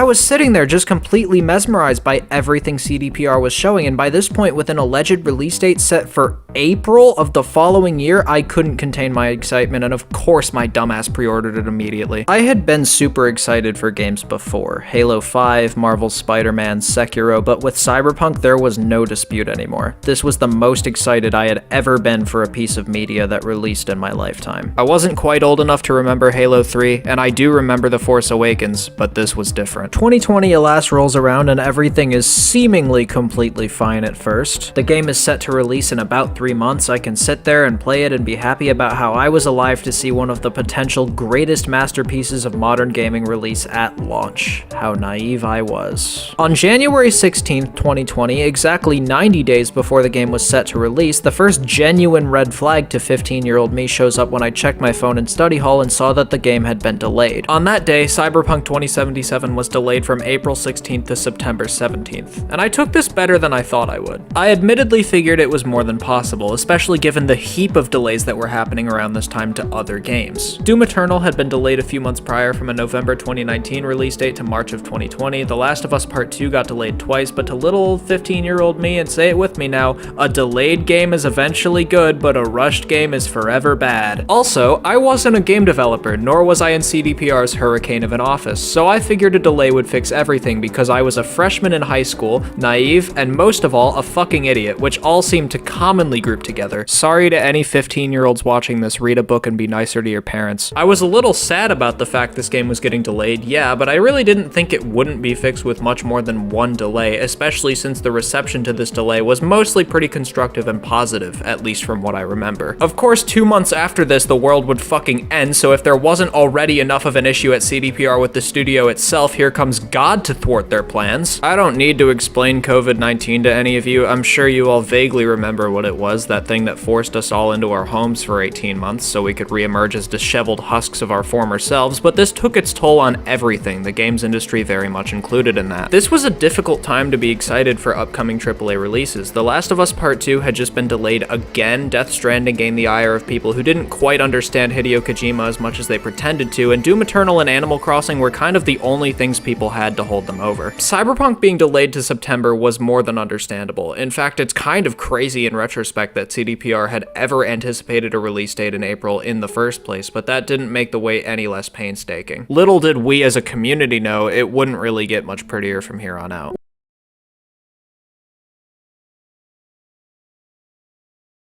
was sitting there just completely mesmerized by everything CDPR was showing, and by this point, with an alleged release date set for April of the following year, I couldn't contain my excitement, and of course my dumbass pre-ordered it immediately. I had been super excited for games before, Halo 5, Marvel's Spider-Man, Sekiro, but with Cyberpunk there was no dispute anymore. This was the most excited I had ever been for a piece of media that released in my lifetime. I wasn't quite old enough to remember Halo 3, and I do remember The Force Awakens, but this was different. 2020 alas rolls around and everything is seemingly completely fine at first. The game is set to release in about 3 months. I can sit there and play it and be happy about how I was alive to see one of the potential greatest masterpieces of modern gaming release at launch. How naive I was. On January 16th, 2020, exactly 90 days before the game was set to release, the first genuine red flag to 15-year-old me shows up when I checked my phone in study hall and saw that the game had been delayed. On that day, Cyberpunk 2077 was delayed from April 16th to September 17th, and I took this better than I thought I would. I admittedly figured it was more than possible, especially given the heap of delays that were happening around this time to other games. Doom Eternal had been delayed a few months prior from a November 2019 release date to March of 2020. The Last of Us Part 2 got delayed twice, but to little 15-year-old me, and say it with me now, a delayed game is eventually good, but a rushed game is forever bad. Also, I wasn't a game developer, nor was I in CDPR's hurricane of an office, so I figured a delay would fix everything because I was a freshman in high school, naive, and most of all, a fucking idiot, which all seem to commonly group together. Sorry to any 15-year-olds watching this, read a book and be nicer to your parents. I was a little sad about the fact this game was getting delayed, yeah, but I really didn't think it wouldn't be fixed with much more than one delay, especially since the reception to this delay was mostly pretty constructive and positive, at least from what I remember. Of course, 2 months after this, the world would fucking end, so if there wasn't already enough of an issue at CDPR with the studio itself, here comes God to thwart their plans. I don't need to explain COVID-19 to any of you. I'm sure you all vaguely remember what it was, that thing that forced us all into our homes for 18 months so we could reemerge as disheveled husks of our former selves, but this took its toll on everything, the games industry very much included in that. This was a difficult time to be excited for upcoming AAA releases. The Last of Us Part 2 had just been delayed again, Death Stranding gained the ire of people who didn't quite understand Hideo Kojima as much as they pretended to, and Doom Eternal and Animal Crossing were kind of the only things people had to hold them over. Cyberpunk being delayed to September was more than understandable. In fact, it's kind of crazy in retrospect that CDPR had ever anticipated a release date in April in the first place, but that didn't make the wait any less painstaking. Little did we as a community know it wouldn't really get much prettier from here on out.